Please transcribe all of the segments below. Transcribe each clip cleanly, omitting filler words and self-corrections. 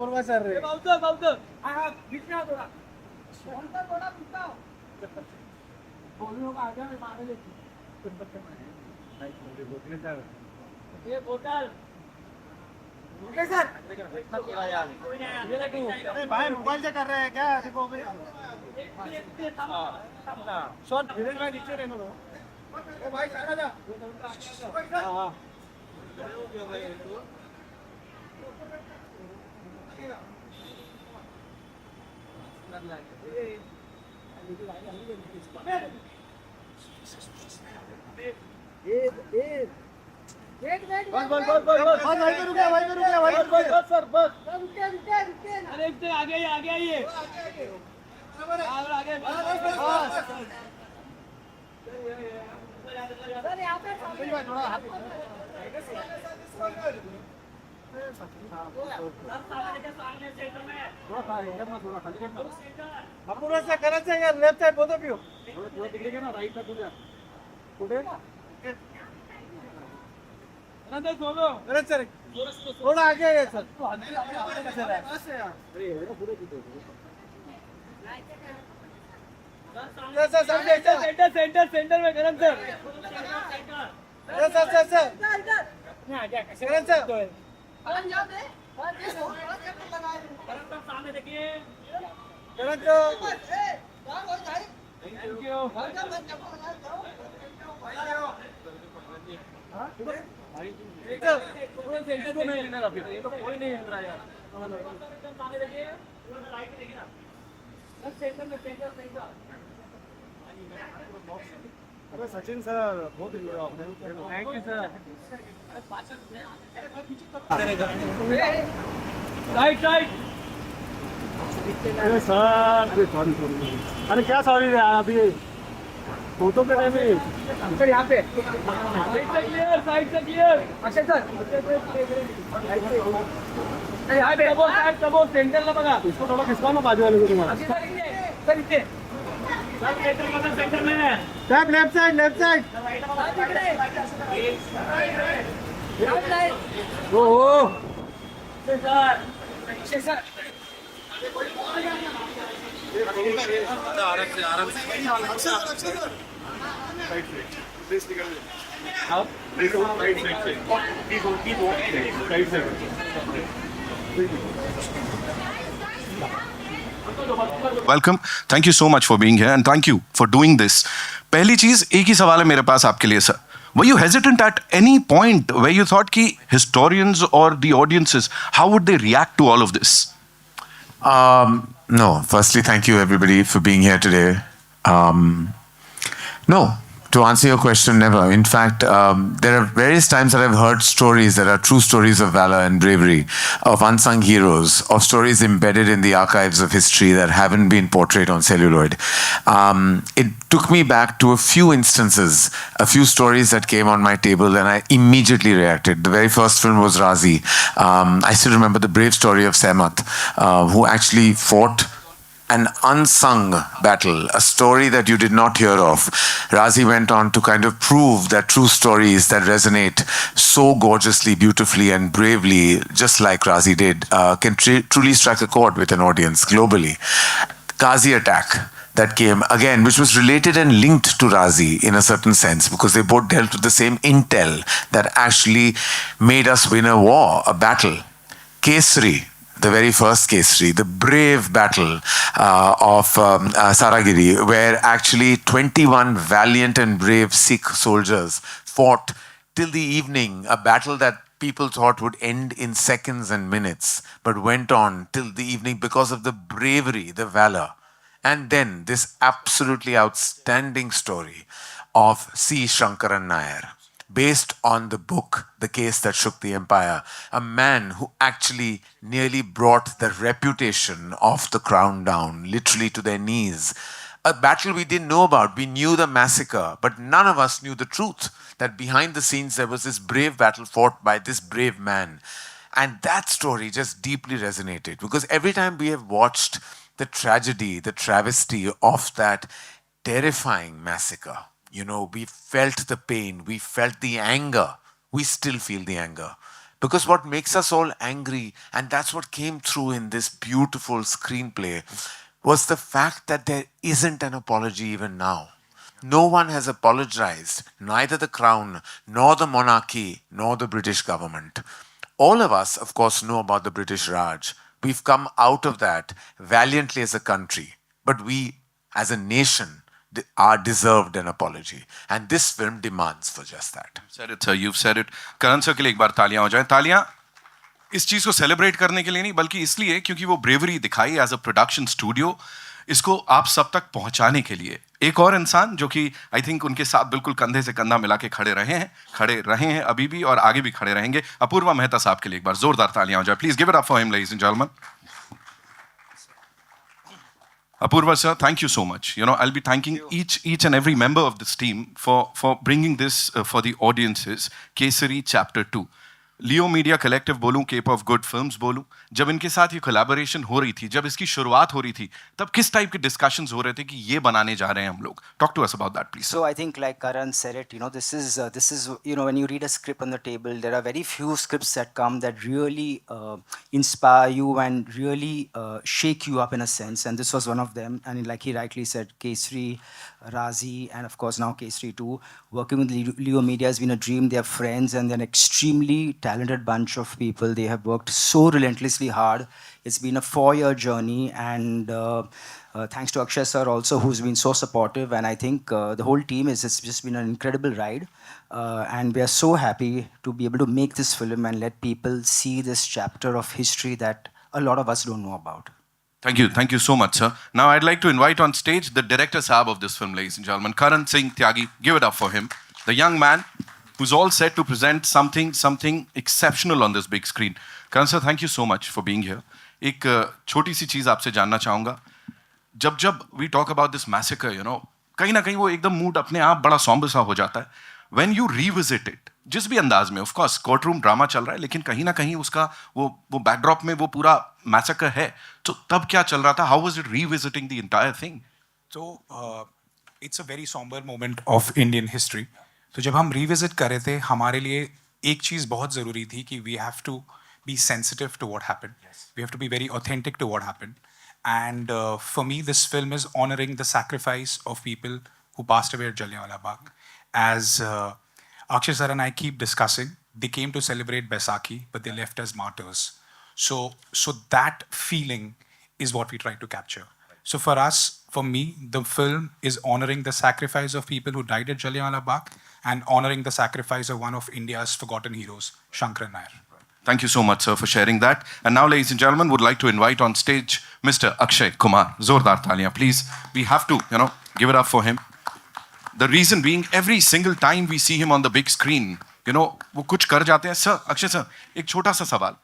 परवा सर रे बाउचं हा बीच में थोड़ा थोड़ा पीछा बोलू का आगे में मारे लेती ये बोतल ओके सर अरे भाई मोबाइल से कर रहे हैं क्या देखो भाई शॉट धीरे भाई नीचे रहने दो ओ भाई सारा जा हाँ बस भाई पे रुक गया भाई पे रुक गया भाई पे रुक गया सर बस रुके रुके रुके अरे इतने आगे आइए आगे सर यहाँ पे भाई थोड़ा हाथ थोड़ा सा करायचं आहे यार लेफ्ट साइड बोलतो पिऊ थोडं तिकडे घे ना राईटला तुझ्या कुठे नंतर सोलो अरे सर थोड़ा आगे है सर सर सर सेंटर में करण सर सर सर सर करण सर सामने देखिए करण सर थैंक यू सेंटर को नहीं लेना अभी ये तो कोई नहीं हिल रहा यार सामने देखिए राइट देखिए ना सेंटर में सेंटर अरे सचिन सर बहुत ही आपने thank you sir right right अरे सर अरे सॉरी सॉरी अरे क्या सॉरी रे अभी फोटो के टाइम में सर यहाँ पे साइड से क्लियर अक्षय सर यहाँ पे सबो सेंटरला बघा इसको थोड़ा खिसकाओ ना बाजू वाले को तुम्हारा सर इथे सेंटर में साहब left side oh sir welcome thank you so much for being here and thank you for doing this पहली चीज एक ही सवाल है मेरे पास आपके लिए sir were you hesitant at any point way you thought कि हिस्टोरियंस और the audiences how would they react to all of this No, firstly, thank you everybody for being here today. No, to answer your question, never. In fact, there are various times that I've heard stories that are true stories of valor and bravery, of unsung heroes, of stories embedded in the archives of history that haven't been portrayed on celluloid. It took me back to a few instances, a few stories that came on my table, and I immediately reacted. The very first film was Razi. I still remember the brave story of Sehmat, who actually fought an unsung battle, a story that you did not hear of. Razi went on to kind of prove that true stories that resonate so gorgeously, beautifully, and bravely, just like Razi did, can truly strike a chord with an audience globally. Ghazi attack that came again, which was related and linked to Razi in a certain sense, because they both dealt with the same intel that actually made us win a war, a battle. Kesari, the very first Kesari, the brave battle of Saragiri, where actually 21 valiant and brave Sikh soldiers fought till the evening, a battle that people thought would end in seconds and minutes, but went on till the evening because of the bravery, the valor. And then this absolutely outstanding story of C. Shankaran Nair, based on the book, The Case That Shook the Empire, a man who actually nearly brought the reputation of the crown down, literally to their knees. A battle we didn't know about. We knew the massacre, but none of us knew the truth, that behind the scenes there was this brave battle fought by this brave man. And that story just deeply resonated, because every time we have watched the tragedy, the travesty of that terrifying massacre, you know, we felt the pain, we felt the anger. We still feel the anger. Because what makes us all angry, and that's what came through in this beautiful screenplay, was the fact that there isn't an apology even now. No one has apologized, neither the crown, nor the monarchy, nor the British government. All of us, of course, know about the British Raj. We've come out of that valiantly as a country. But we, as a nation, are deserved an apology. And this film demands for just that. Said it, sir. You've said it. Karan sir के लिए एक बार तालियां हो जाएं. तालियां इस चीज को सेलिब्रेट करने के लिए नहीं, बल्कि इसलिए क्योंकि वो ब्रेवरी दिखाई एज अ प्रोडक्शन स्टूडियो, इसको आप सब तक पहुंचाने के लिए. एक और इंसान जो कि आई थिंक उनके साथ बिल्कुल कंधे से कंधा मिला के खड़े रहे हैं अभी भी और आगे भी खड़े रहेंगे. अपूर्वा मेहता साहब के लिए एक बार जोरदार तालियां हो जाए. Please give it up for him, ladies and gentleman. Apurva sir, thank you so much. You know, I'll be thanking each and every member of this team for bringing this for the audiences. Kesari Chapter 2. Leo media collective बोलूं, cap of good films बोलूं, जब इनके साथ ये collaboration हो रही थी, जब इसकी शुरुआत हो रही थी, तब किस टाइप के डिस्कशंस हो रहे थे कि ये बनाने जा रहे हैं हम लोग? Talk to us about that please. So I think like Karan said it, you know, this is you know, when you read a script on the table, there are very few scripts that come that really inspire you and really shake you up in a sense, and this was one of them. And like he rightly said, Kesari, Razi, and of course now Kesari 2. Working with Leo Media has been a dream. They are friends and they're an extremely talented bunch of people. They have worked so relentlessly hard. It's been a 4-year journey, and thanks to Akshay sir also, who's been so supportive. And I think the whole team it's just been an incredible ride. And we are so happy to be able to make this film and let people see this chapter of history that a lot of us don't know about. Thank you so much, sir. Now I'd like to invite on stage the director Saab of this film, ladies and gentlemen, Karan Singh Tyagi. Give it up for him. The young man who's all set to present something exceptional on this big screen. Karan sir, thank you so much for being here. एक छोटी सी चीज आपसे जानना चाहूंगा. जब we talk about this massacre, you know, कहीं ना कहीं वो एकदम मूड अपने आप बड़ा सॉम्बर सा हो जाता है. When you revisit it, जिस भी अंदाज में, of course court room drama चल रहा है, लेकिन कहीं ना कहीं उसका वो बैकड्रॉप में वो पूरा मैसेकर है, तो तब क्या चल रहा था? How was it revisiting the entire thing? So it's a very somber moment of Indian history. तो जब हम revisit कर रहे थे, हमारे लिए एक चीज़ बहुत ज़रूरी थी कि we have to be sensitive to what happened. We have to be very authentic to what happened. And for me, this film is honoring the sacrifice of people who passed away at Jallianwala Bagh. As Akshay sir and I keep discussing, they came to celebrate Baisakhi, but they left as martyrs. So that feeling is what we try to capture. So for us, for me, the film is honoring the sacrifice of people who died at Jallianwala Bagh and honoring the sacrifice of one of India's forgotten heroes, Shankaran Nair. Thank you so much, sir, for sharing that. And now, ladies and gentlemen, would like to invite on stage Mr. Akshay Kumar. Zordar taliyan, please. We have to, you know, give it up for him. The reason being, every single time we see him on the big screen, you know, वो कुछ कर जाते हैं. Sir, Akshay sir, एक छोटा सा सवाल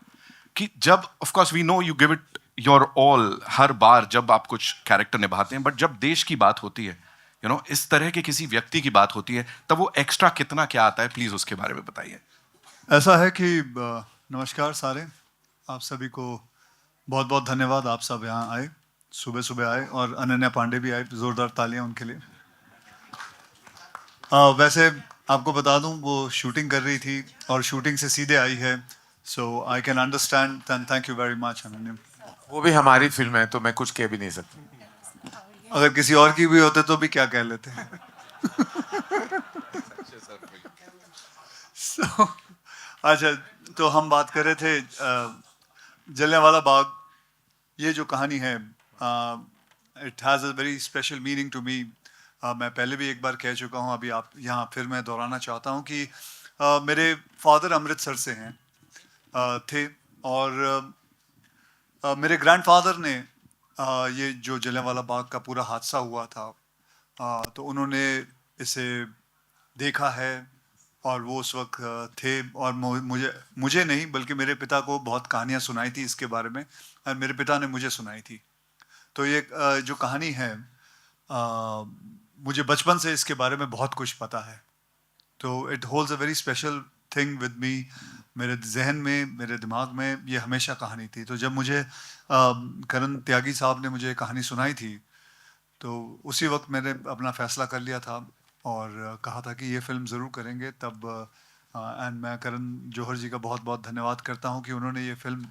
कि जब, of course, we know you give it your all हर बार जब आप कुछ कैरेक्टर निभाते हैं, बट जब देश की बात होती है, you know, इस तरह के किसी व्यक्ति की बात होती है, तब वो एक्स्ट्रा कितना क्या आता है? प्लीज उसके बारे में बताइए. ऐसा है कि नमस्कार सारे, आप सभी को बहुत बहुत धन्यवाद. आप सब यहाँ आए, सुबह सुबह आए, और अनन्या पांडे भी आए. जोरदार तालियां उनके लिए. वैसे आपको बता दूं, वो शूटिंग कर रही थी और शूटिंग से सीधे आई है. So I can understand, and thank you very much Ananya. वो भी हमारी फिल्म है, तो मैं कुछ कह भी नहीं सकता. अगर किसी और की भी होते तो भी क्या कह लेते. So, अच्छा, तो हम बात कर रहे थे जलियांवाला बाग. ये जो कहानी है, it has a very special meaning to me. मैं पहले भी एक बार कह चुका हूँ, अभी आप यहाँ फिर मैं दोहराना चाहता हूँ कि मेरे फादर अमृतसर से हैं, थे, और मेरे ग्रैंडफादर ने ये जो जलियांवाला बाग का पूरा हादसा हुआ था, तो उन्होंने इसे देखा है, और वो उस वक्त थे, और मुझे नहीं बल्कि मेरे पिता को बहुत कहानियाँ सुनाई थी इसके बारे में, और मेरे पिता ने मुझे सुनाई थी. तो ये जो कहानी है, मुझे बचपन से इसके बारे में बहुत कुछ पता है. तो it holds a very special thing with me. मेरे जहन में, मेरे दिमाग में ये हमेशा कहानी थी. तो जब मुझे करण त्यागी साहब ने मुझे कहानी सुनाई थी, तो उसी वक्त मैंने अपना फ़ैसला कर लिया था और कहा था कि ये फ़िल्म ज़रूर करेंगे. तब एंड मैं करण जौहर जी का बहुत बहुत धन्यवाद करता हूँ कि उन्होंने ये फिल्म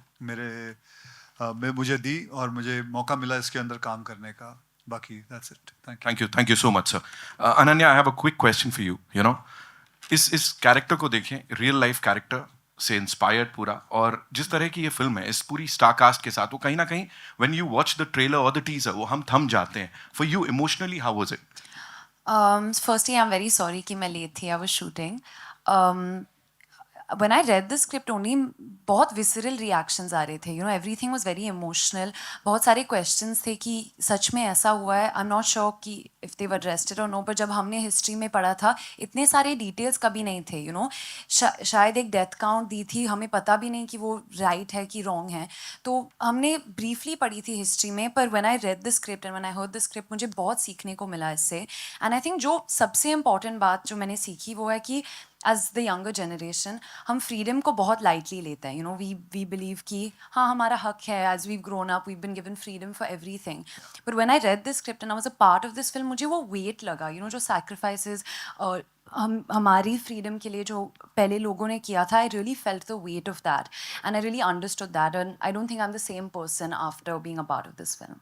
में मुझे दी और मुझे मौका मिला इसके अंदर काम करने का. बाकी that's it. Thank you. Thank you so much, sir. Ananya, I have a quick question for you. You know, इस कैरेक्टर को देखें, रियल लाइफ कैरेक्टर से इंस्पायर्ड पूरा, और जिस तरह की ये फिल्म है इस पूरी स्टार कास्ट के साथ, वो कहीं ना कहीं when you watch the trailer और द टीजर वो हम थम जाते हैं. For you emotionally how was it? Firstly, I'm very sorry कि मैं late थी. I was shooting. Um, when I read the script only, बहुत visceral reactions आ रहे थे. You know, everything was very emotional. बहुत सारे questions थे कि सच में ऐसा हुआ है. I'm not sure कि if they were arrested or no. पर जब हमने history में पढ़ा था, इतने सारे details कभी नहीं थे. You know, शायद एक death count दी थी. हमें पता भी नहीं कि वो right है कि wrong है. तो हमने briefly पढ़ी थी history में. पर when I read the script and when I heard the script, मुझे बहुत सीखने को मिला इससे. And I think जो सबसे important बात जो मैंने सीखी वो है कि as the younger generation, हम freedom को बहुत lightly लेते हैं. You know, we believe कि हाँ हमारा हक है. As we've grown up, we've been given freedom for everything. But when I read this script and I was a part of this film, मुझे वो weight लगा. You know, जो sacrifices हमारी freedom के लिए जो पहले लोगों ने किया था, I really felt the weight of that, and I really understood that. And I don't think I'm the same person after being a part of this film.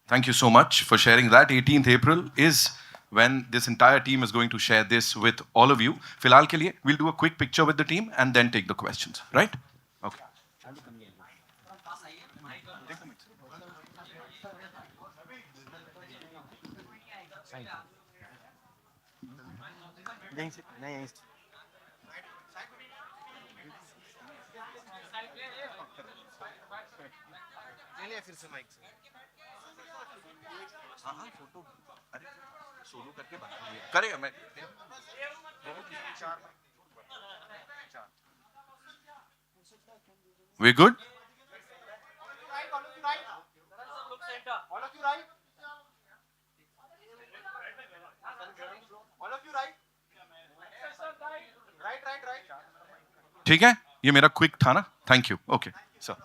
Thank you so much for sharing that. 18th April is when this entire team is going to share this with all of you. फिलहाल के लिए we'll do a quick picture with the team and then take the questions, right? Okay. करेगा मैं. We good? ठीक है, ये मेरा quick था ना. Thank you. ओके सर,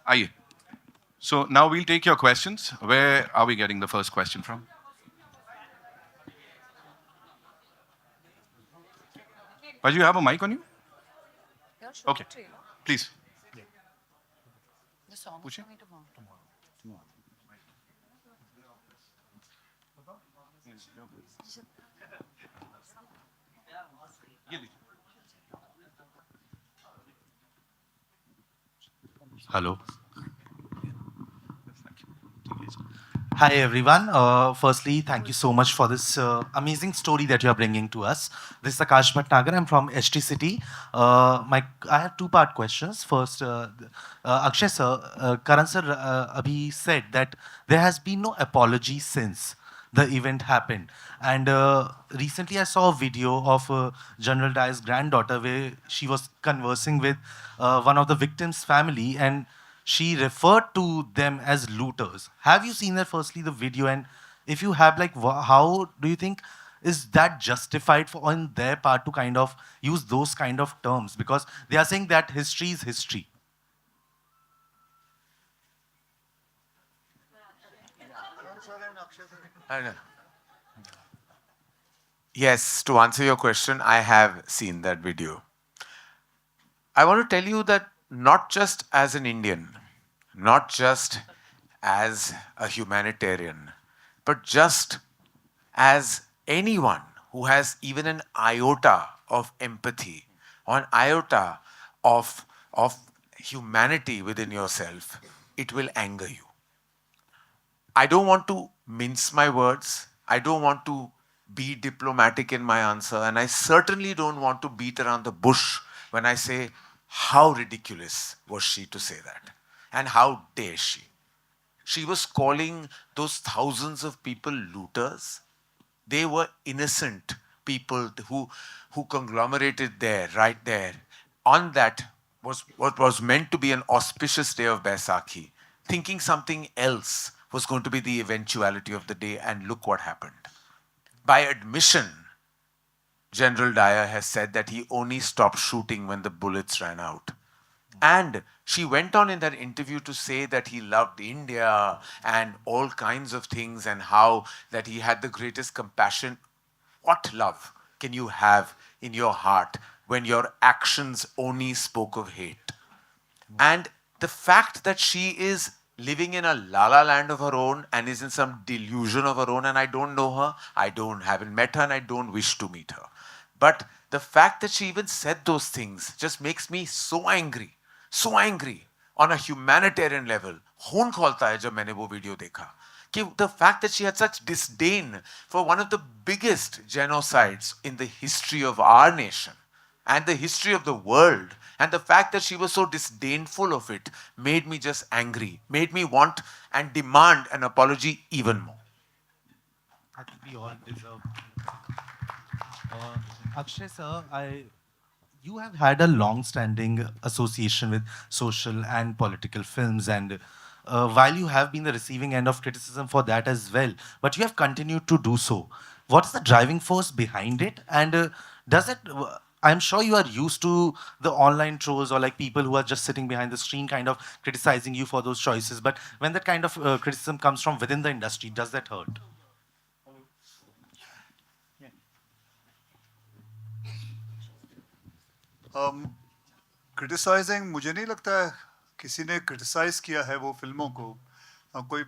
आइए. So now we'll take your questions. Where are we getting the first question from? But you have a mic on you? Okay, please. The song पूछिए. for me tomorrow. Hello. Hi everyone. Firstly, thank you so much for this amazing story that you are bringing to us. This is Akash Bhatnagar. I'm from HT City. I have two-part questions. First, Akshay sir, Karan sir abhi said that there has been no apology since the event happened. And recently I saw a video of General Dyer's granddaughter where she was conversing with one of the victims' family, and she referred to them as looters. Have you seen that, firstly, the video? And if you have, like, how do you think is that justified for on their part to kind of use those kind of terms? Because they are saying that history is history. Yes, to answer your question, I have seen that video. I want to tell you that not just as an Indian, not just as a humanitarian, but just as anyone who has even an iota of empathy or an iota of humanity within yourself, it will anger you. I don't want to mince my words. I don't want to be diplomatic in my answer. And I certainly don't want to beat around the bush when I say, how ridiculous was she to say that? And how dare she? She was calling those thousands of people looters. They were innocent people who conglomerated there, right there. On that was what was meant to be an auspicious day of Baisakhi, thinking something else was going to be the eventuality of the day, and look what happened. By admission, General Dyer has said that he only stopped shooting when the bullets ran out. And she went on in that interview to say that he loved India and all kinds of things, and how that he had the greatest compassion. what love can you have in your heart when your actions only spoke of hate? And the fact that she is living in a la land of her own and is in some delusion of her own, and I don't know her, haven't met her, and I don't wish to meet her. But the fact that she even said those things just makes me so angry on a humanitarian level. खून खौलता है जब मैंने वो video देखा कि the fact that she had such disdain for one of the biggest genocides in the history of our nation and the history of the world, and the fact that she was so disdainful of it made me just angry, made me want and demand an apology even more. I think we all deserve. Akshay sir, you have had a long-standing association with social and political films, and while you have been the receiving end of criticism for that as well, but you have continued to do so. What is the driving force behind it? And does it? I'm sure you are used to the online trolls or like people who are just sitting behind the screen kind of criticizing you for those choices. But when that kind of criticism comes from within the industry, does that hurt? Criticising मुझे नहीं लगता है किसी ने criticise किया है वो फिल्मों को। कोई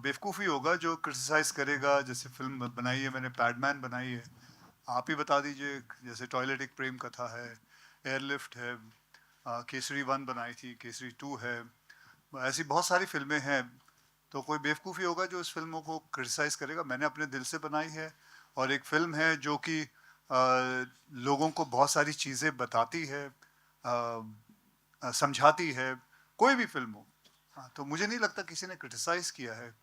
बेवकूफ़ी होगा जो क्रिटिसाइज करेगा। जैसे फिल्म बनाई है मैंने, पैडमैन बनाई है, आप ही बता दीजिए। जैसे टॉयलेट एक प्रेम कथा है, एयरलिफ्ट है, केसरी 1 बनाई थी, केसरी 2 है, ऐसी बहुत सारी फिल्में हैं। तो कोई बेवकूफ़ी होगा जो इस फिल्मों को क्रिटिसाइज करेगा। मैंने अपने दिल से बनाई है और एक फ़िल्म है जो कि लोगों को बहुत सारी चीज़ें बताती है, समझाती है। कोई भी फिल्म हो, हाँ, तो मुझे नहीं लगता किसी ने क्रिटिसाइज किया है।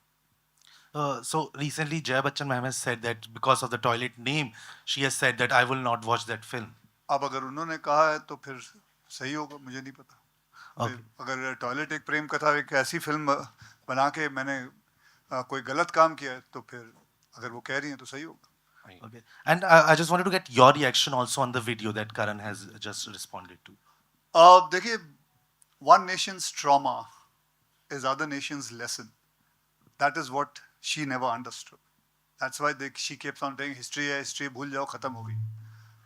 So recently, Jaya Bachchan ma'am has said that because of the toilet name, she has said that I will not watch that film. अब अगर उन्होंने कहा है तो फिर सही होगा, मुझे नहीं पता। Okay. अगर टॉयलेट एक प्रेम कथा एक ऐसी फिल्म बना के मैंने कोई गलत काम किया है तो फिर अगर वो कह रही हैं तो सही होगा। Okay. And I just wanted to get your reaction also on the video that Karan has just responded to. देखिए, one nation's trauma is other nation's lesson. That is what she never understood. That's why she keeps on saying history है, history भूल जाओ, खत्म हो गई।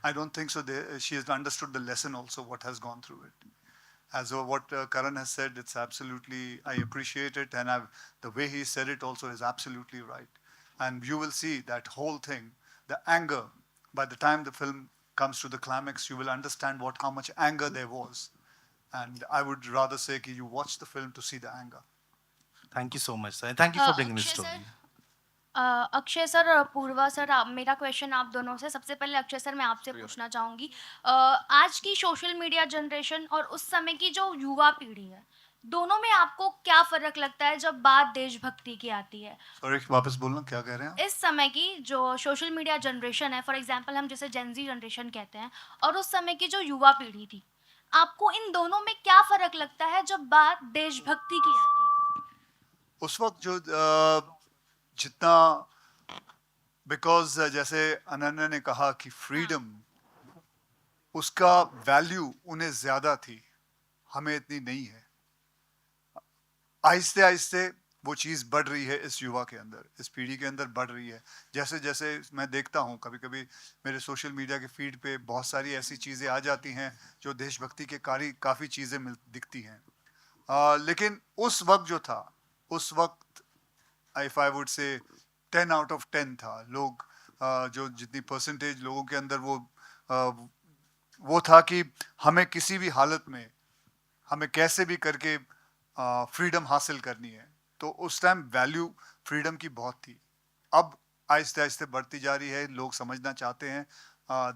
I don't think so. She has understood the lesson also, what has gone through it. As what Karan has said, it's absolutely, I appreciate it, and the way he said it also is absolutely right. And you will see that whole thing, the anger, by the time the film comes to the climax, you will understand how much anger there was. And I would rather say that you watch the film to see the anger. Thank you so much, sir. And thank you for bringing this Akshay story. Akshay sir और पूर्वा sir, मेरा question आप दोनों से। सबसे पहले Akshay sir मैं आपसे पूछना चाहूँगी, आज की सोशल मीडिया जनरेशन और उस समय की जो युवा पीढ़ी है, दोनों में आपको क्या फ़र्क लगता है जब बात देशभक्ति की आती है? सॉरी, वापस बोलना, क्या कह रहे हैं आप? इस समय की जो सोशल मीडिया जनरेशन है, फॉर एग्जांपल हम जैसे जेनजी जनरेशन कहते हैं, और उस समय की जो युवा पीढ़ी थी, आपको इन दोनों में क्या फ़र्क लगता है जब बात देशभक्ति की आती है? उस वक्त जो जितना, बिकॉज जैसे अनन्या ने कहा कि फ्रीडम, उसका वैल्यू उन्हें ज़्यादा थी, हमें इतनी नहीं है। आहिस्ते आहिस्ते वो चीज़ बढ़ रही है इस युवा के अंदर, इस पीढ़ी के अंदर बढ़ रही है। जैसे जैसे मैं देखता हूँ, कभी कभी मेरे सोशल मीडिया के फीड पे बहुत सारी ऐसी चीज़ें आ जाती हैं जो देशभक्ति के काफ़ी चीज़ें दिखती हैं। लेकिन उस वक्त जो था, उस वक्त if I would say 10 out of 10 था। लोग जो जितनी परसेंटेज लोगों के अंदर वो था कि हमें किसी भी हालत में, हमें कैसे भी करके फ्रीडम हासिल करनी है। तो उस टाइम वैल्यू फ्रीडम की बहुत थी। अब आहिस्ते आहिस्ते बढ़ती जा रही है। लोग समझना चाहते हैं,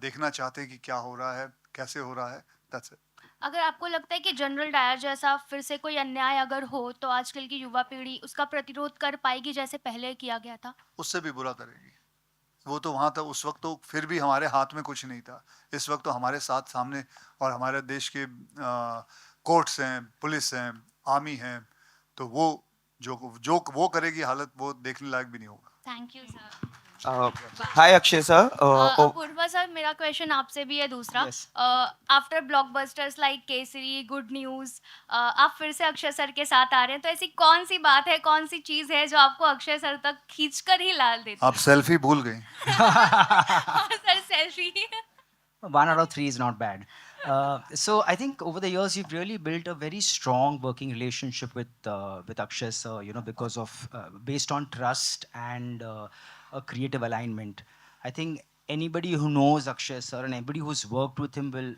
देखना चाहते हैं कि क्या हो रहा है, कैसे हो रहा है। That's it. अगर आपको लगता है कि जनरल डायर जैसा फिर से कोई अन्याय अगर हो तो आजकल की युवा पीढ़ी उसका प्रतिरोध कर पाएगी जैसे पहले किया गया था? उससे भी बुरा करेगी। वो तो वहाँ था, उस वक्त तो फिर भी हमारे हाथ में कुछ नहीं था। इस वक्त तो हमारे साथ सामने और हमारे देश के कोर्ट्स हैं, पुलिस हैं, आर्मी हैं, तो वो जो वो करेगी हालत, वो देखने लायक भी नहीं होगा। Thank you sir. Hi Akshay sir Apurva sir मेरा क्वेश्चन आपसे भी है दूसरा Yes. After blockbusters like Kesari good news आप फिर से अक्षय सर के साथ आ रहे हैं तो ऐसी कौन सी बात है कौन सी चीज़ है जो आपको अक्षय सर तक खींचकर ही ला देती आप सेल्फी भूल गई है sir selfie 1 out of 3 is not bad. So I think over the years you've really built a very strong working relationship with Akshay sir. You know, because of based on trust and a creative alignment. I think anybody who knows Akshay sir and anybody who's worked with him will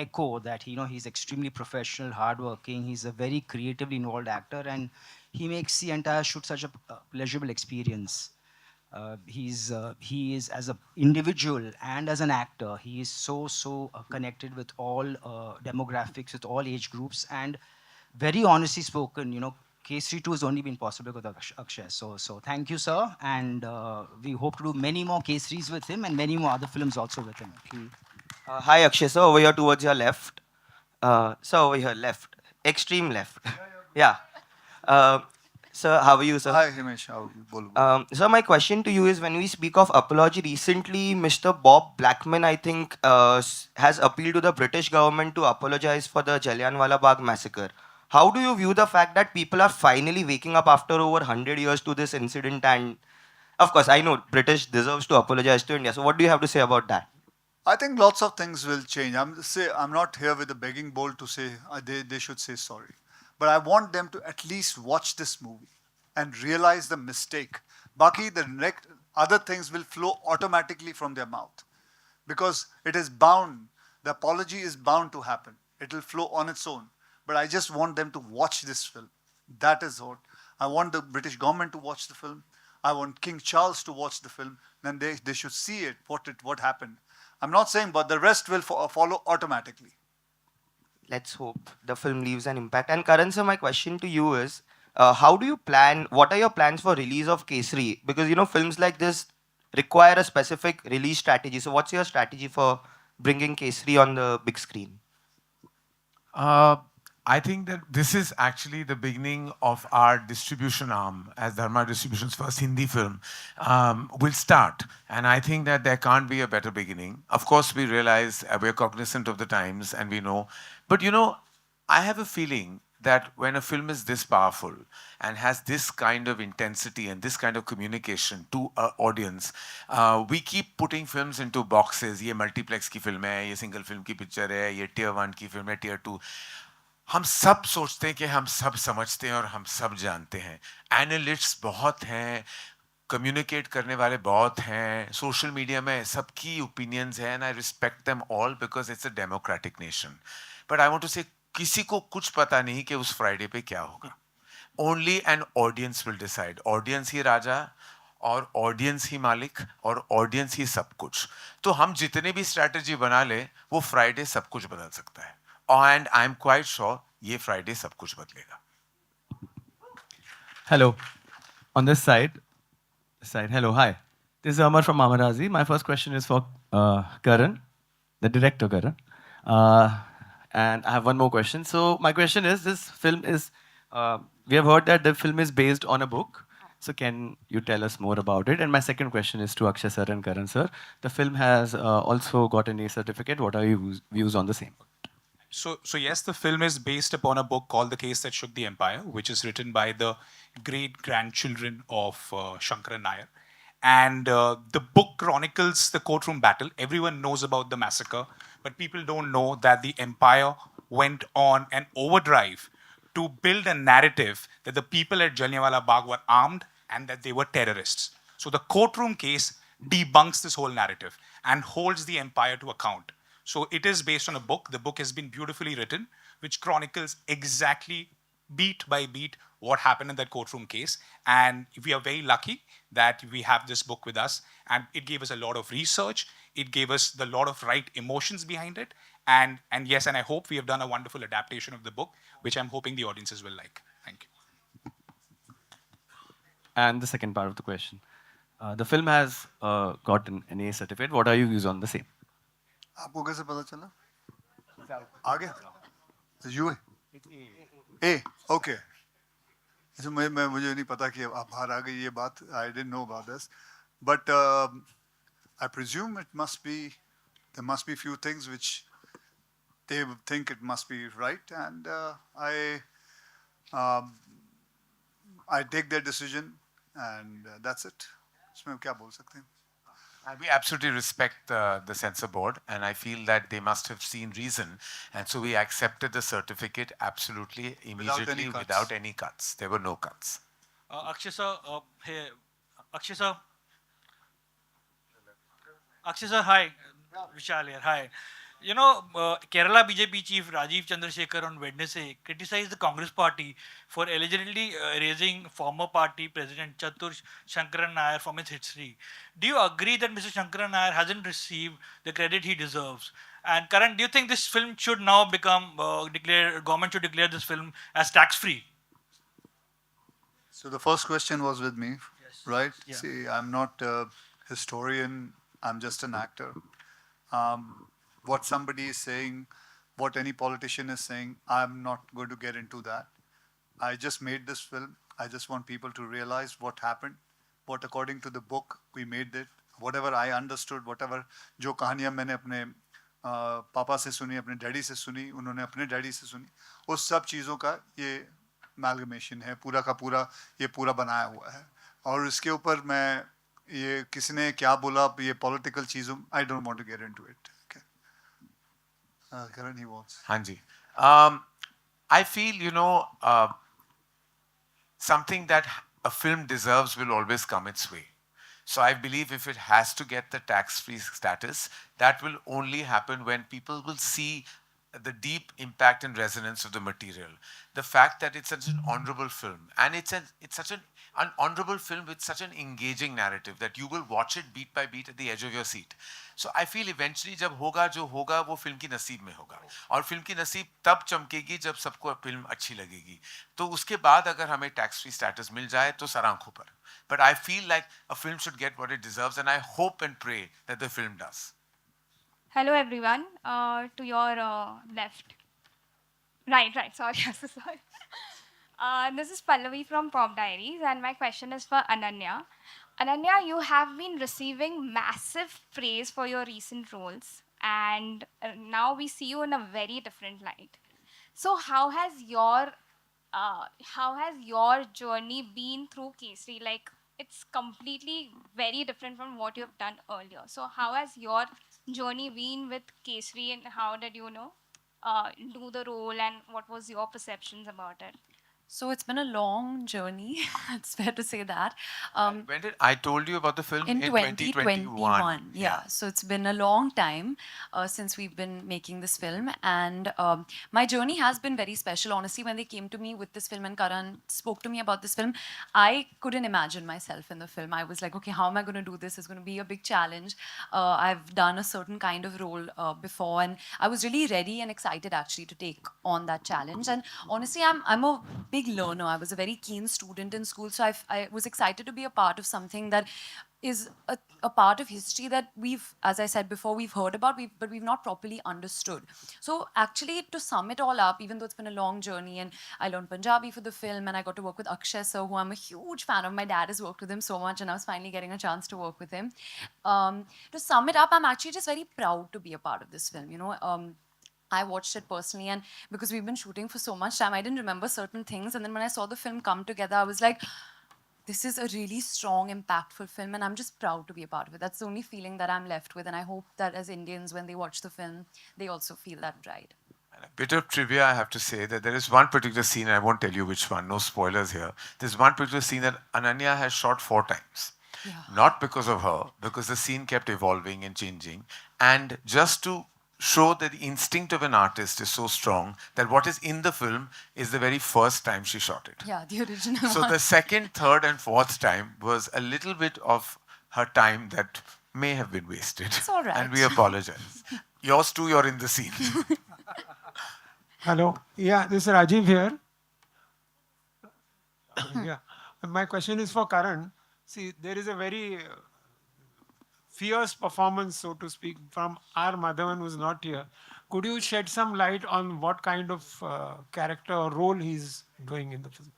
echo that. You know, he's extremely professional, hardworking. He's a very creatively involved actor, and he makes the entire shoot such a pleasurable experience. He is as an individual and as an actor, he is so connected with all demographics, with all age groups, and very honestly spoken, you know, Kesari 2 has only been possible with Akshay. So thank you, sir, and we hope to do many more Kesaris with him and many more other films also with him. hi Akshay sir over here towards your left sir over here left extreme left yeah sir how are you sir हाय हिमेश आओ बोलो sir, my question to you is when we speak of apology, recently Mr. Bob Blackman, I think, has appealed to the British government to apologize for the Jallianwala Bagh massacre. How do you view the fact that people are finally waking up after over 100 years to this incident? And of course, I know British deserves to apologize to India. So what do you have to say about that? I think lots of things will change. I'm not here with a begging bowl to say they should say sorry. But I want them to at least watch this movie and realize the mistake. Baki, the next other things will flow automatically from their mouth. Because it is bound, the apology is bound to happen. It will flow on its own. But I just want them to watch this film. That is what. I want the British government to watch the film. I want King Charles to watch the film. Then they should see it, what happened. I'm not saying, but the rest will follow automatically. Let's hope the film leaves an impact. And Karan sir, my question to you is, how do you plan, what are your plans for release of Kesari? Because, you know, films like this require a specific release strategy. So what's your strategy for bringing Kesari on the big screen? I think that this is actually the beginning of our distribution arm, as Dharma Distribution's first Hindi film will start. And I think that there can't be a better beginning. Of course, we realize we're cognizant of the times and we know. But you know, I have a feeling that when a film is this powerful and has this kind of intensity and this kind of communication to an audience, we keep putting films into boxes. ये multiplex की film है, ये single film की picture है, ये tier 1 की film है, tier 2. हम सब सोचते हैं कि हम सब समझते हैं और हम सब जानते हैं. एनालिस्ट्स बहुत हैं, कम्युनिकेट करने वाले बहुत हैं, सोशल मीडिया में सबकी ओपिनियंस हैं, and I respect them all because it's a democratic nation. But I want to say किसी को कुछ पता नहीं कि उस फ्राइडे पे क्या होगा. Only an audience will decide. Audience ही राजा और ऑडियंस ही मालिक और ऑडियंस ही सब कुछ. तो हम जितने भी स्ट्रैटेजी बना ले वो फ्राइडे सब कुछ बदल सकता है. And I'm quite sure ये Friday सब कुछ बदलेगा. Hello, on this side. Hello, hi. This is Amar from Mamarazi. My first question is for Karan, the director Karan. And I have one more question. So my question is, this film is, we have heard that the film is based on a book. So can you tell us more about it? And my second question is to Akshay sir and Karan sir. The film has also got an A certificate. What are your views on the same? So yes, the film is based upon a book called The Case That Shook the Empire, which is written by the great-grandchildren of Shankaran Nair. And the book chronicles the courtroom battle. Everyone knows about the massacre, but people don't know that the empire went on an overdrive to build a narrative that the people at Jallianwala Bagh were armed and that they were terrorists. So the courtroom case debunks this whole narrative and holds the empire to account. So it is based on a book. The book has been beautifully written, which chronicles exactly beat by beat what happened in that courtroom case. And we are very lucky that we have this book with us. And it gave us a lot of research. It gave us the lot of right emotions behind it. And yes, and I hope we have done a wonderful adaptation of the book, which I'm hoping the audiences will like. Thank you. And the second part of the question. The film has gotten an A certificate. What are your views on the same? आपको कैसे पता चला? आगे? U A okay. मुझे नहीं पता कि आप बाहर आ गई ये बात. I didn't know about this. But I presume there must be few things which they think it must be right, and I take their decision, and that's it. इसमें हम क्या बोल सकते हैं? We absolutely respect the censor board, and I feel that they must have seen reason, and so we accepted the certificate absolutely immediately cuts. without any cuts. There were no cuts. Akshay sir, hey, Akshay sir. Akshay sir, hi. Vishal here, hi. You know, Kerala BJP chief Rajiv Chandrasekhar on Wednesday criticized the Congress party for allegedly erasing former party president Chatur Shankaran Nair from its history. Do you agree that Mr. Shankaran Nair hasn't received the credit he deserves? And Karan, do you think this film should now become government should declare this film as tax-free? So the first question was with me, right? Yeah. See, I'm not a historian. I'm just an actor. What somebody is saying, what any politician is saying, I'm not going to get into that. I just made this film. I just want people to realize what happened, what according to the book we made it, whatever I understood, whatever जो कहानियाँ मैंने अपने पापा से सुनी, अपने daddy से सुनी, उन्होंने अपने डैडी से सुनी, उस सब चीज़ों का ये amalgamation है, पूरा का पूरा ये पूरा बनाया हुआ है. और इसके ऊपर मैं ये किसी ने क्या बोला ये political चीज़ों, I don't want to get into it. Okay. Karan, he wants. Hanji. I feel, something that a film deserves will always come its way. So I believe if it has to get the tax-free status, that will only happen when people will see the deep impact and resonance of the material. The fact that it's such an honorable film, and it's such an honorable film with such an engaging narrative that you will watch it beat by beat at the edge of your seat. So I feel eventually जब होगा जो होगा वो film की नसीब में होगा, और फिल्म की नसीब तब चमकेगी जब सबको फिल्म अच्छी लगेगी. तो उसके बाद अगर हमें tax free status मिल जाए तो सर आंखों पर. But I feel like a film should get what it deserves, and I hope and pray that the film does. Hello everyone, to your left. Right, sorry, so sorry. This is Pallavi from Pop Diaries, and my question is for Ananya. Ananya, you have been receiving massive praise for your recent roles, and now we see you in a very different light. So how has your journey been through Kesari? Like, it's completely very different from what you have done earlier. So how has your journey been with Kesari, and how did you do the role, and what was your perceptions about it? So it's been a long journey. It's fair to say that. When did I told you about the film In 2021. Yeah. So it's been a long time since we've been making this film. And my journey has been very special. Honestly, when they came to me with this film and Karan spoke to me about this film, I couldn't imagine myself in the film. I was like, okay, how am I going to do this? It's going to be a big challenge. I've done a certain kind of role before, and I was really ready and excited actually to take on that challenge. And honestly, I'm a big learner. I was a very keen student in school, so I was excited to be a part of something that is a part of history that we've, as I said before, we've heard about, but we've not properly understood. So actually, to sum it all up, even though it's been a long journey, and I learned Punjabi for the film, and I got to work with Akshay sir, who I'm a huge fan of. My dad has worked with him so much, and I was finally getting a chance to work with him. To sum it up, I'm actually just very proud to be a part of this film. I watched it personally, and because we've been shooting for so much time, I didn't remember certain things. And then when I saw the film come together, I was like, this is a really strong, impactful film, and I'm just proud to be a part of it. That's the only feeling that I'm left with, and I hope that as Indians, when they watch the film, they also feel that pride. And a bit of trivia, I have to say that there is one particular scene, and I won't tell you which one, no spoilers here. There's one particular scene that Ananya has shot 4 times. Yeah. Not because of her, because the scene kept evolving and changing. And just to show that the instinct of an artist is so strong that what is in the film is the very first time she shot it. Yeah, the original So one. the second, third, and fourth time was a little bit of her time that may have been wasted. It's all right. And we apologize. Yours too, you're in the scene. Hello. Yeah, this is Rajiv here. Yeah. My question is for Karan. See, there is a very fierce performance, so to speak, from R. Madhavan, who's not here. Could you shed some light on what kind of character or role he's doing in the film?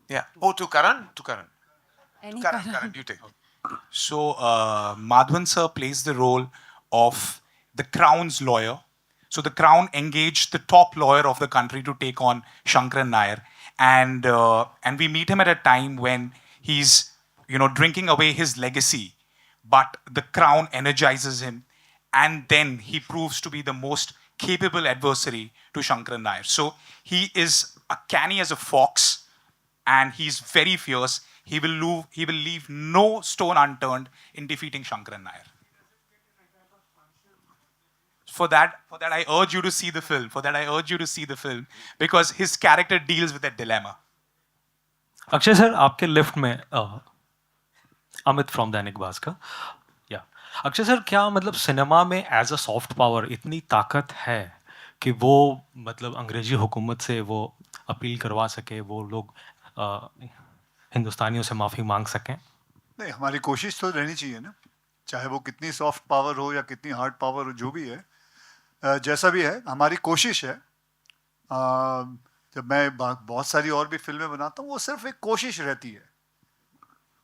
Yeah. Oh, to Karan? To Karan. Any Karan, you take. So Madhavan sir plays the role of the crown's lawyer. So the crown engaged the top lawyer of the country to take on Shankaran Nair, and we meet him at a time when he's drinking away his legacy, but the crown energizes him, and then he proves to be the most capable adversary to Shankaran Nair. So he is canny as a fox, and he's very fierce. He will leave no stone unturned in defeating Shankaran Nair. For that, I urge you to see the film. Because his character deals with that dilemma. Akshay sir, आपके lift में Amit from Dainik Bhaskar. या Akshay sir, क्या मतलब cinema में as a soft power इतनी ताकत है कि वो मतलब अंग्रेजी हुकूमत से वो अपील करवा सके, वो लोग हिंदुस्तानियों से माफ़ी मांग सकें? नहीं, हमारी कोशिश तो रहनी चाहिए ना, चाहे वो कितनी सॉफ्ट पावर हो या कितनी हार्ड पावर हो, जो भी है, जैसा भी है, हमारी कोशिश है. जब मैं बहुत सारी और भी फिल्में बनाता हूँ, वो सिर्फ एक कोशिश रहती है.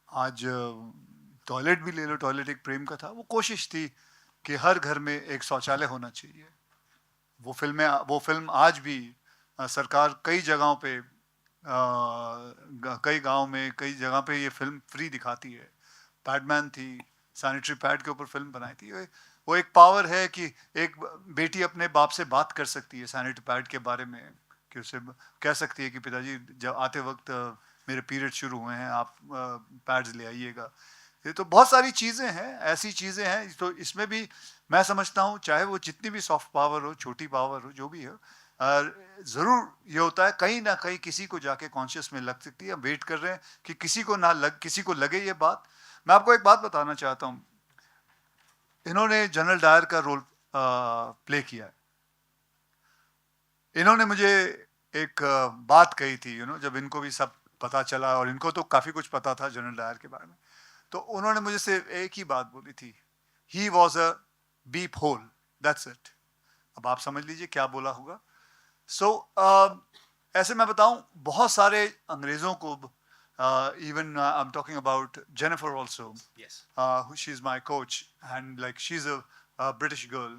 आज टॉयलेट भी ले लो, टॉयलेट एक प्रेम का था, वो कोशिश थी कि हर घर में एक शौचालय होना चाहिए. वो फिल्म आज भी सरकार कई जगहों पे, कई गांव में, कई जगह पे ये फिल्म फ्री दिखाती है. पैडमैन थी, सैनिटरी पैड के ऊपर फिल्म बनाई थी. वो एक पावर है कि एक बेटी अपने बाप से बात कर सकती है सैनिटरी पैड के बारे में, कि उसे कह सकती है कि पिताजी जब आते वक्त मेरे पीरियड शुरू हुए हैं, आप पैड्स ले आइएगा. ये तो बहुत सारी चीज़ें हैं, ऐसी चीज़ें हैं. तो इसमें भी मैं समझता हूँ, चाहे वो जितनी भी सॉफ्ट पावर हो, छोटी पावर हो, जो भी हो, ज़रूर ये होता है कहीं ना कहीं किसी को जाके कॉन्शियस में लग सकती है. हम वेट कर रहे हैं कि किसी को लगे ये बात. मैं आपको एक बात बताना चाहता हूँ. इन्होंने जनरल डायर का रोल प्ले किया है. इन्होंने मुझे एक बात कही थी, जब इनको भी सब पता चला, और इनको तो काफ़ी कुछ पता था जनरल डायर के बारे में, तो उन्होंने मुझे सिर्फ एक ही बात बोली थी, he was a beep hole, that's it. अब आप समझ लीजिए क्या बोला होगा. सो ऐसे मैं बताऊं, बहुत सारे अंग्रेज़ों को, even I'm talking about Jennifer also. Yes. She's my coach, and like she's a British girl,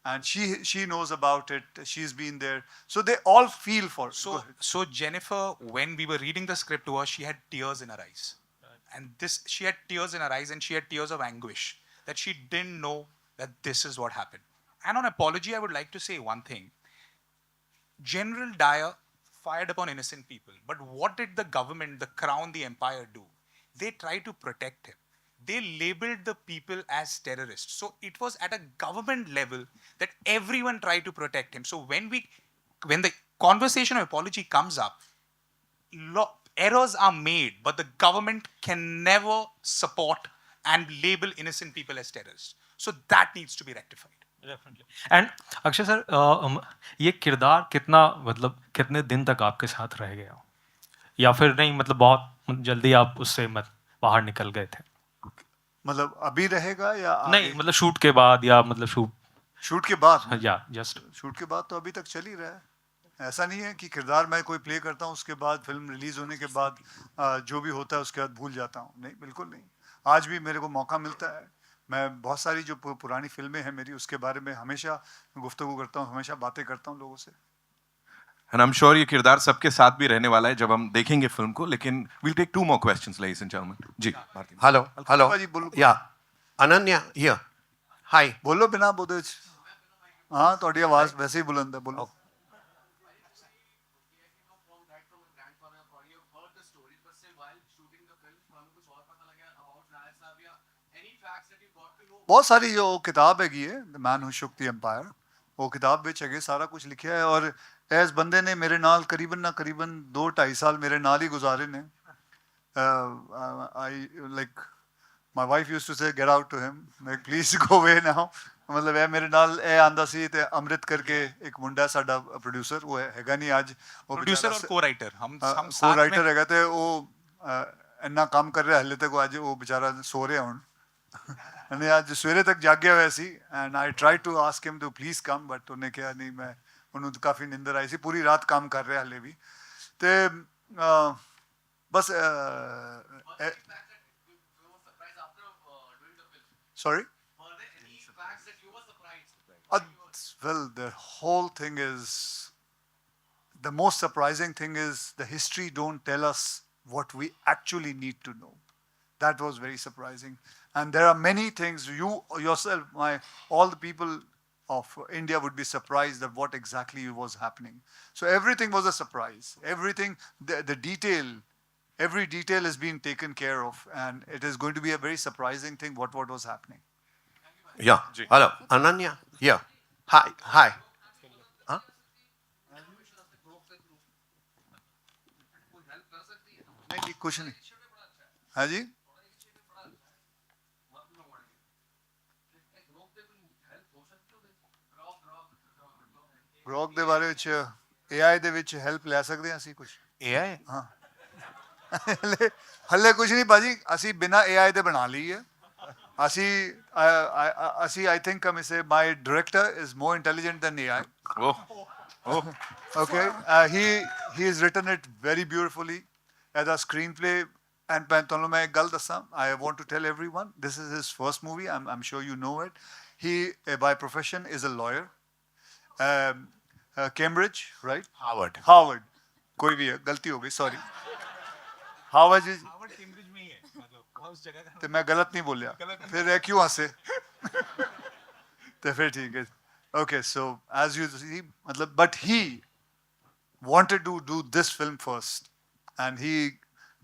and she knows about it. She's been there, so they all feel for. So Jennifer, when we were reading the script to her, she had tears in her eyes, and she had tears in her eyes, and she had tears of anguish that she didn't know that this is what happened. And on apology, I would like to say one thing. General Dyer fired upon innocent people. But what did the government, the crown, the empire do? They tried to protect him. They labeled the people as terrorists. So it was at a government level that everyone tried to protect him. So when the conversation of apology comes up, errors are made, but the government can never support and label innocent people as terrorists. So that needs to be rectified. Definitely. And Akshay sir, ये किरदार कितने दिन तक आपके साथ रह गया, या फिर नहीं, मतलब बहुत जल्दी आप उससे बाहर निकल गए थे? मतलब अभी रहेगा या नहीं, मतलब शूट के बाद, या मतलब शूट के बाद, या जस्ट शूट के बाद तो अभी तक चल ही रहा है. ऐसा नहीं है कि किरदार मैं कोई प्ले करता हूँ, उसके बाद फिल्म रिलीज होने के बाद जो भी होता है उसके बाद भूल जाता हूँ. नहीं, बिल्कुल नहीं. आज भी मेरे को मौका मिलता है. मैं बहुत सारी जो पुरानी फिल्में हैं मेरी, उसके बारे में हमेशा गुफ्तगू करता हूँ, हमेशा बातें करता हूँ लोगों से. And I'm sure ये किरदार सबके साथ भी रहने वाला है जब हम देखेंगे फिल्म को. लेकिन we'll take 2 more questions, ladies and gentlemen. जी, हेलो. Yeah Ananya here. हाय. बोलो बिना बोले. हाँ, थोड़ी आवाज वैसे ही बुलंद है, बोलो. बहुत सारी जो किताब हैगी है, the man who shook the empire, वो किताब विच है सारा कुछ लिखा है. और इस बंदे ने मेरे नाल करीबन 2-2.5 साल मेरे नाल ही गुजारे ने. I like my wife used to say get out to him, like please go away now. मतलब है मेरे नाल आंदा सी ते अमृत करके एक मुंडा साडा प्रोड्यूसर, वो हैगा नहीं आज, वो प्रोड्यूसर और को-राइटर, हम को-राइटर हैगा, ते वो इन्ना काम कर रहा हले तक. आज वो बेचारा सो रहा हुण, અને आज सवेरे तक जाग्या होया सी. And I try to ask him to please come, but उन्हें कहा नहीं, मैं उन्होंने काफ़ी निंदर आई सी. पूरी रात काम कर रहे हले भी. ते बस Sorry? Uh, well, the whole thing is, the most surprising thing is the history don't tell us what we actually need to know. That was very surprising. And there are many things, you yourself, all the people of India would be surprised at what exactly was happening. So everything was a surprise. Everything, the detail, every detail is being taken care of, and it is going to be a very surprising thing what was happening. Yeah. Hello. Ananya, here. Hi. Hi. Huh? नहीं कुछ नहीं हाँ जी Grok ਦੇ ਬਾਰੇ ਵਿੱਚ AI ਦੇ ਵਿੱਚ help ਲੈ ਸਕਦੇ ਹਾਂ ਅਸੀਂ ਕੁਝ AI? ਹਾਂ ਹੱਲੇ ਕੁਝ ਨਹੀਂ ਬਾਜੀ ਅਸੀਂ ਬਿਨਾ AI ਦੇ ਬਣਾ ਲਈ ਹੈ ਅਸੀਂ I think I may say my director is more intelligent than AI. Oh. Okay. He has written it very beautifully as a screenplay. And मैं एक गल दस्सां, I want to tell everyone, this is his first movie. I'm sure you know it. He, by profession, is a lawyer. Cambridge, right? Harvard. कोई भी है, गलती हो गई, sorry. Harvard Cambridge में ही है, मतलब उस जगह का. तो मैं गलत नहीं बोलिया. फिर है क्यों हंसे? तो फिर ठीक है. Okay, so as you see, मतलब, but he wanted to do this film first, and he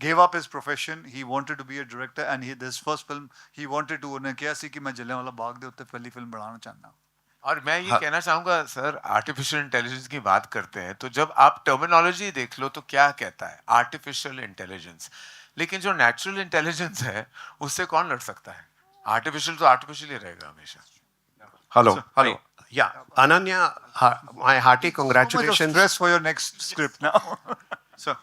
gave up his profession. He wanted to be a director, and this first film he wanted to. उन्हें क्या सी कि मैं जलियांवाला बाग दे उत्ते पहली film बनाना चाहता हूँ. और मैं ये कहना चाहूंगा सर, आर्टिफिशियल इंटेलिजेंस की बात करते हैं तो जब आप टर्मिनोलॉजी देख लो तो क्या कहता है आर्टिफिशियल इंटेलिजेंस, लेकिन जो नेचुरल इंटेलिजेंस है उससे कौन लड़ सकता है? आर्टिफिशियल तो आर्टिफिशियल ही रहेगा हमेशा. Hello. Yeah, Ananya, my hearty congratulations. Stress for your next script now. So,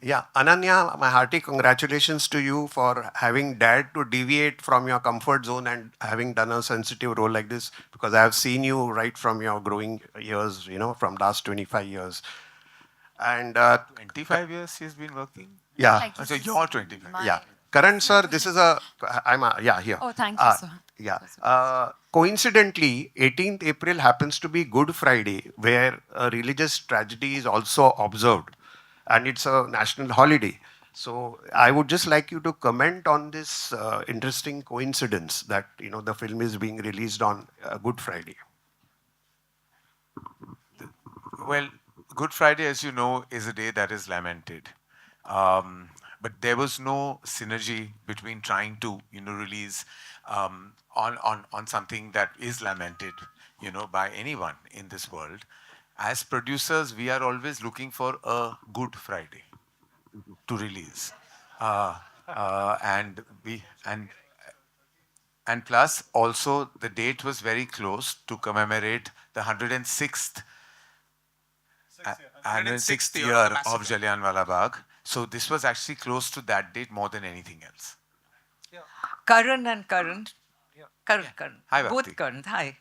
yeah, Ananya, my hearty congratulations to you for having dared to deviate from your comfort zone and having done a sensitive role like this, because I have seen you right from your growing years, from last 25 years. And 25 years he's been working? Yeah. So you're 25. Yeah. Karan sir, this is here. Oh, thank you, sir. Yeah. Coincidentally, 18th April happens to be Good Friday, where a religious tragedy is also observed. And it's a national holiday. So I would just like you to comment on this interesting coincidence that, the film is being released on Good Friday. Well, Good Friday, as you know, is a day that is lamented. But there was no synergy between trying to, release on something that is lamented, by anyone in this world. As producers, we are always looking for a Good Friday to release, and plus also the date was very close to commemorate the 106th year of Jallianwala Bagh. So this was actually close to that date more than anything else. Karan and Karan. Karan. Hi, Both Bhakti. Karan. Hi.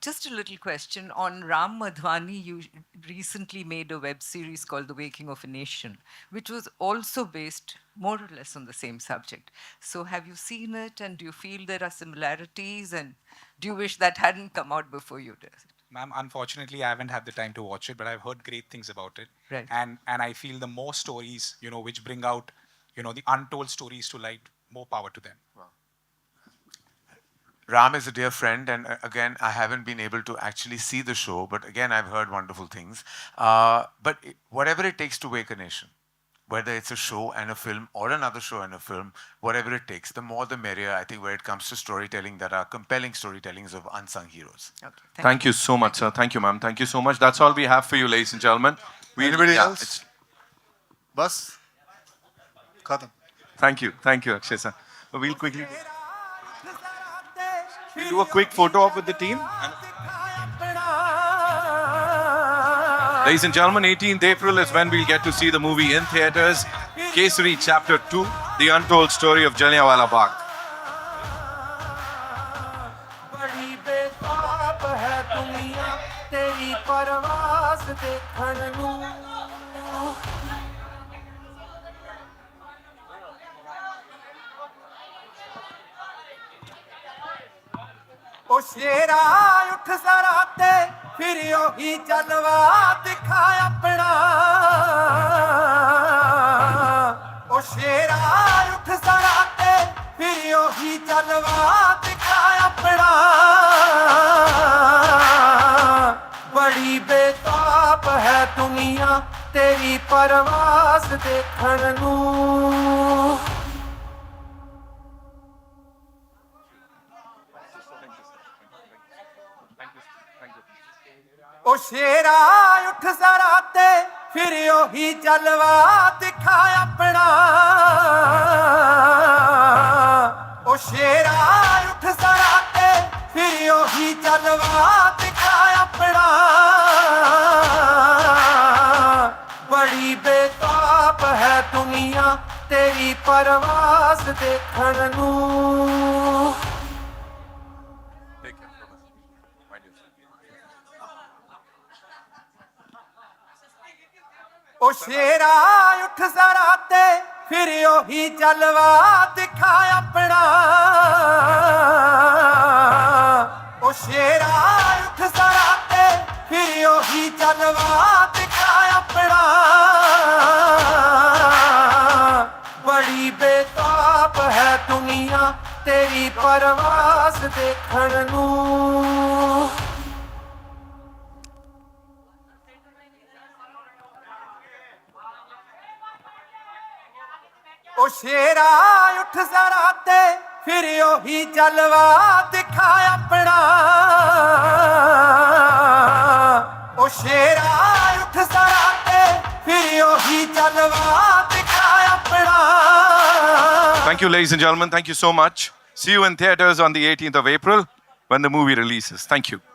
Just a little question on Ram Madhwani. You recently made a web series called The Waking of a Nation, which was also based more or less on the same subject. So have you seen it, and do you feel there are similarities, and do you wish that hadn't come out before you did it? Ma'am, unfortunately, I haven't had the time to watch it, but I've heard great things about it. Right. And I feel the more stories, which bring out, the untold stories to light, more power to them. Wow. Ram is a dear friend, and again, I haven't been able to actually see the show, but again, I've heard wonderful things. But whatever it takes to wake a nation, whether it's a show and a film or another show and a film, whatever it takes, the more the merrier, I think, where it comes to storytelling that are compelling storytellings of unsung heroes. Okay. Thank you so much, sir. Thank you, ma'am. Thank you so much. That's all we have for you, ladies and gentlemen. Anybody else? Bus? Khatam. Thank you, Akshay sir. We'll quickly do a quick photo op with the team. Ladies and gentlemen, 18th April is when we'll get to see the movie in theaters. Kesari Chapter 2, The Untold Story of Jallianwala Bagh. शेरा उठ जरा ते फिर ही जलवा दिखा अपना ओ शेरा उठ जरा ते फिर ही जलवा दिखा अपना बड़ी बेताब है दुनिया तेरी परवास देखण नूं ओ शेरा उठ जरा ते फिर ही जलवा दिखा अपना ओ शेरा उठ जरा ते फिर ही जलवा दिखा अपना बड़ी बेताब है दुनिया तेरी परवास देखण नूं ओ शेरा उठ जरा ते फिर ही जलवा दिखा अपना ओ शेरा उठ जरा ते फिर ही जलवा दिखा अपना बड़ी बेताब है दुनिया तेरी परवास देखण नूं ओ शेरा उठ जरा ते फिर ही जलवा दिखा अपना ओ शेरा उठ जरा ते फिर ही जलवा दिखा अपना Thank you, ladies and gentlemen. Thank you so much. See you in theaters on the 18th of April when the movie releases. Thank you.